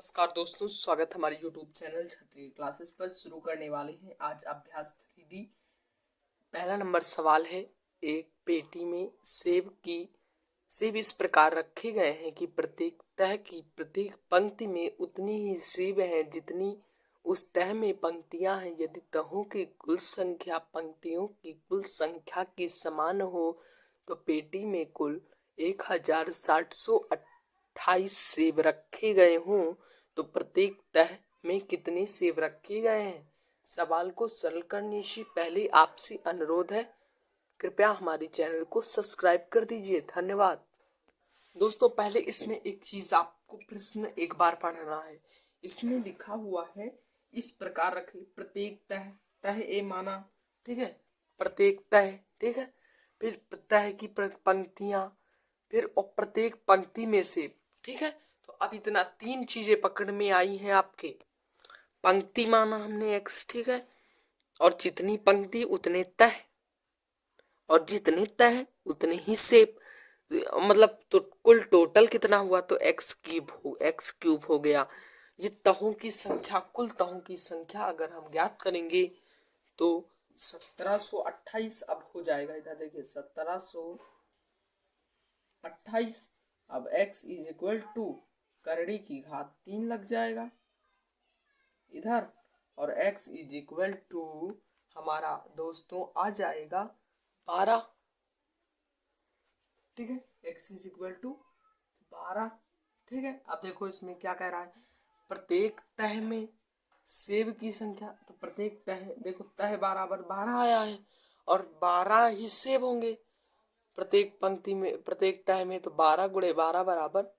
नमस्कार दोस्तों, स्वागत हमारे YouTube चैनल क्षत्रिय क्लासेस पर। शुरू करने वाले हैं आज अभ्यास 3D। पहला नंबर सवाल है, एक पेटी में सेब इस प्रकार रखे गए हैं कि प्रत्येक तह की प्रत्येक पंक्ति में उतनी ही सेब हैं जितनी उस तह में पंक्तियां हैं। यदि तहों की कुल संख्या पंक्तियों की कुल संख्या के समान हो तो पेटी में कुल 1728 सेब रखे गए हों तो प्रत्येक तह में कितने सेब रखे गए हैं। सवाल को सरल करने से पहले आपसे अनुरोध है, कृपया हमारे चैनल को सब्सक्राइब कर दीजिए। धन्यवाद। दोस्तों, पहले इसमें एक चीज आपको प्रश्न एक बार पढ़ना है। इसमें लिखा हुआ है इस प्रकार रखे, प्रत्येक तह ए माना, ठीक है, प्रत्येक तह, ठीक है, फिर तह की पंक्तियां, फिर और प्रत्येक पंक्ति में से, ठीक है। तो अब इतना तीन चीजें पकड़ में आई हैं आपके। पंक्ति माना हमने x, ठीक है, और जितनी पंक्ति उतने तह, और जितने तह उतने ही सेब, मतलब तो कुल टोटल कितना हुआ तो एक्स क्यूब हो गया। ये तहों की संख्या, कुल तहों की संख्या अगर हम ज्ञात करेंगे तो 1728 अब हो जाएगा। इधर देखिए 1728। अब x इज इक्वल टू करड़ी की घात 3 लग जाएगा इधर, और x इज इक्वल टू हमारा दोस्तों आ जाएगा 12, ठीक है, x इज इक्वल टू 12, ठीक है। अब देखो इसमें क्या कह रहा है, प्रत्येक तह में सेब की संख्या, तो प्रत्येक तह, देखो तह बराबर 12 आया है और 12 ही सेब होंगे प्रत्येक पंक्ति में, प्रत्येक तह में, तो 12 गुणे 12 बराबर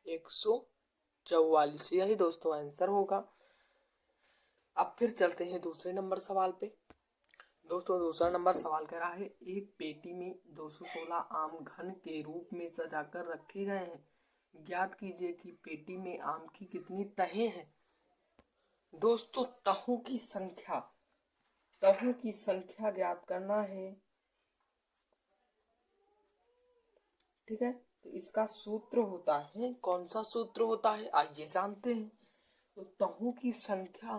144। यही दोस्तों आंसर होगा। अब फिर चलते हैं दूसरे नंबर सवाल पे। दोस्तों, दूसरा नंबर सवाल कह रहा है, एक पेटी में 216 आम घन के रूप में सजाकर रखे गए हैं। ज्ञात कीजिए कि पेटी में आम की कितनी तहें हैं। दोस्तों, तहों की संख्या ज्ञात करना है, ठीक है। तो इसका सूत्र होता है, कौन सा सूत्र होता है आइए जानते हैं। तो तहों की संख्या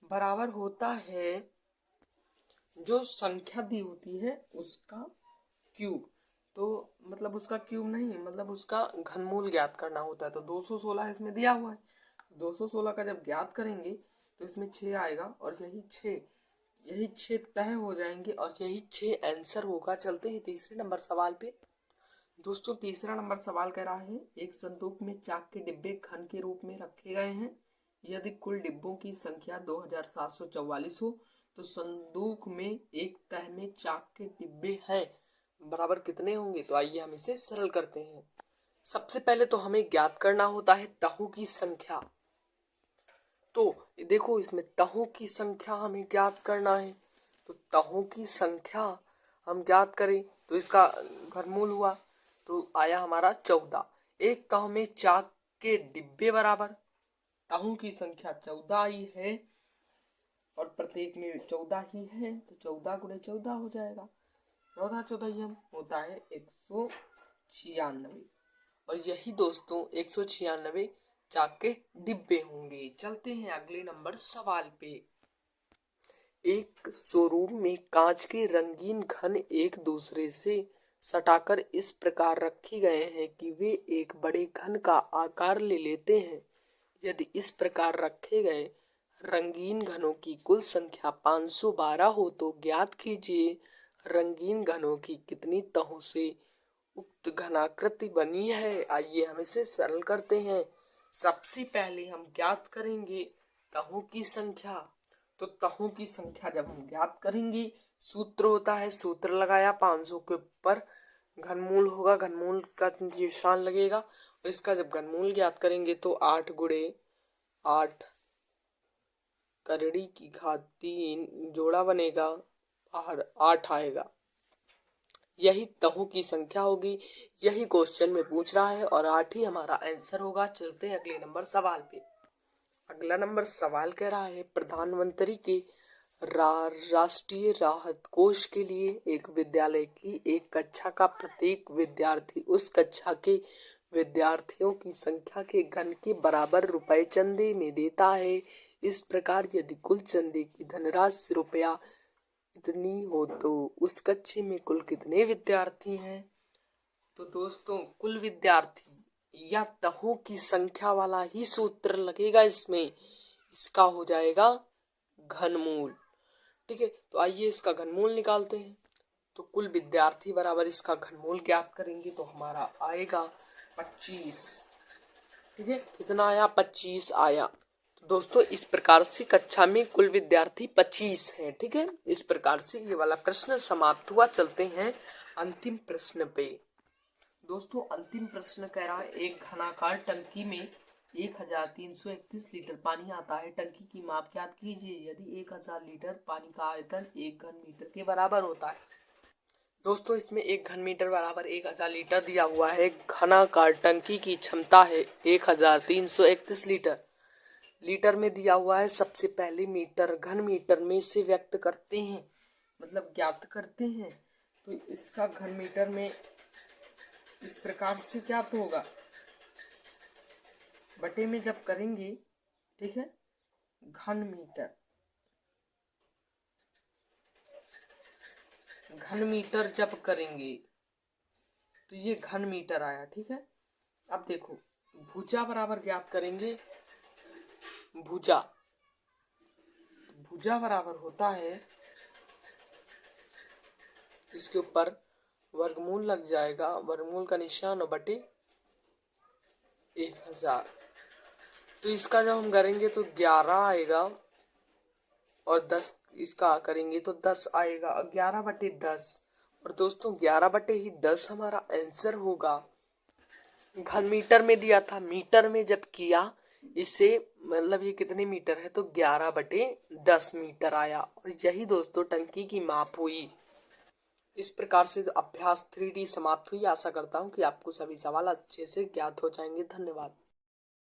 बराबर होता है जो संख्या दी होती है उसका क्यूब। तो मतलब उसका क्यूब नहीं, मतलब उसका घनमूल ज्ञात करना होता है। तो 216 इसमें दिया हुआ है, 216 का जब ज्ञात करेंगे तो इसमें 6 आएगा और यही 6 तय हो जाएंगे और यही 6 आंसर होगा। चलते हैं तीसरे नंबर सवाल पे। दोस्तों, तीसरा नंबर सवाल कह रहा है, एक संदूक में चाक के डिब्बे घन के रूप में रखे गए हैं। यदि कुल डिब्बों की संख्या 2744 हो तो संदूक में एक तह में चाक के डिब्बे हैं बराबर कितने होंगे। तो आइए हम इसे सरल करते हैं। सबसे पहले तो हमें ज्ञात करना होता है तहों की संख्या। तो देखो इसमें तहों की संख्या हमें ज्ञात करना है, तो तहों की संख्या हम ज्ञात करें तो इसका घनमूल हुआ तो आया हमारा 14। एक तह में चाक के डिब्बे बराबर तहों की संख्या 14 ही है और प्रत्येक में 14 ही है, तो 14 गुणे 14 हो जाएगा। 14 14 होता है 196, और यही दोस्तों 196 चाक के डिब्बे होंगे। चलते हैं अगले नंबर सवाल पे। एक शोरूम में कांच के रंगीन घन एक दूसरे से सटाकर इस प्रकार रखे गए हैं कि वे एक बड़े घन का आकार ले लेते हैं। यदि इस प्रकार रखे गए रंगीन घनों की कुल संख्या 512 हो तो ज्ञात कीजिए रंगीन घनों की कितनी तहों से उक्त घनाकृति बनी है। आइए हम इसे सरल करते हैं। सबसे पहले हम ज्ञात करेंगे तहों की संख्या। तो तहों की संख्या जब हम ज्ञात करेंगे, सूत्र होता है, सूत्र लगाया 500 के ऊपर घनमूल होगा, घनमूल का निशान लगेगा, और इसका जब घनमूल ज्ञात करेंगे तो 8 गुणे 8 करड़ी की घात 3 जोड़ा बनेगा, बाहर 8 आएगा। यही तहों की संख्या होगी, यही क्वेश्चन में पूछ रहा है और 8 ही हमारा आंसर होगा। चलते हैं अगले नंबर सवाल पे। अगला नंबर सवाल कह रहा है, प्रधानमंत्री के राष्ट्रीय राहत कोष के लिए एक विद्यालय की एक कक्षा का प्रत्येक विद्यार्थी उस कक्षा के विद्यार्थियों की संख्या के घन के बराबर रुपए चंदे में देता है। इस प्रकार यदि कुल चंदे की धनराशि रुपया इतनी हो तो उस कक्षा में कुल कितने विद्यार्थी हैं? तो दोस्तों कुल विद्यार्थी या तहों की संख्या वाला ही सूत्र लगेगा इसमें। इसका हो जाएगा घनमूल। ठीक है, तो आइए इसका घनमूल निकालते हैं। तो कुल विद्यार्थी बराबर इसका घनमूल ज्ञात करेंगे तो हमारा आएगा 25। ठीक है, कितना आया? 25 आया। तो दोस्तों इस प्रकार से कक्षा में कुल विद्यार्थी 25 हैं। ठीक है, इस प्रकार से ये वाला प्रश्न समाप्त हुआ। चलते हैं अंतिम प्रश्न पे। दोस्तों अंतिम प्रश्न कह रहा है एक घनाकार टंकी में 1331 लीटर पानी आता है। टंकी की माप ज्ञात कीजिए यदि 1000 लीटर पानी का आयतन 1 घन मीटर के बराबर होता है। दोस्तों इसमें 1 घन मीटर बराबर 1000 लीटर दिया हुआ है। घनाकार टंकी की क्षमता है 1331 लीटर। लीटर में दिया हुआ है। सबसे पहले मीटर घन मीटर में से व्यक्त करते हैं, मतलब ज्ञात करते हैं। तो इसका घन मीटर में इस प्रकार से ज्ञात होगा, बटे में जब करेंगे, ठीक है, घन मीटर जब करेंगे तो ये घन मीटर आया। ठीक है, अब देखो भुजा बराबर ज्ञात करेंगे। भुजा बराबर होता है, इसके ऊपर वर्गमूल लग जाएगा, वर्गमूल का निशान बटे 1000। तो इसका जब हम करेंगे तो 11 आएगा और 10 इसका करेंगे तो 10 आएगा, 11/10। और दोस्तों 11/10 हमारा आंसर होगा। घन मीटर में दिया था, मीटर में जब किया इसे, मतलब ये कितने मीटर है तो 11/10 मीटर आया। और यही दोस्तों टंकी की माप हुई। इस प्रकार से अभ्यास 3D समाप्त हुई। आशा करता हूँ कि आपको सभी सवाल अच्छे से ज्ञात हो जाएंगे। धन्यवाद।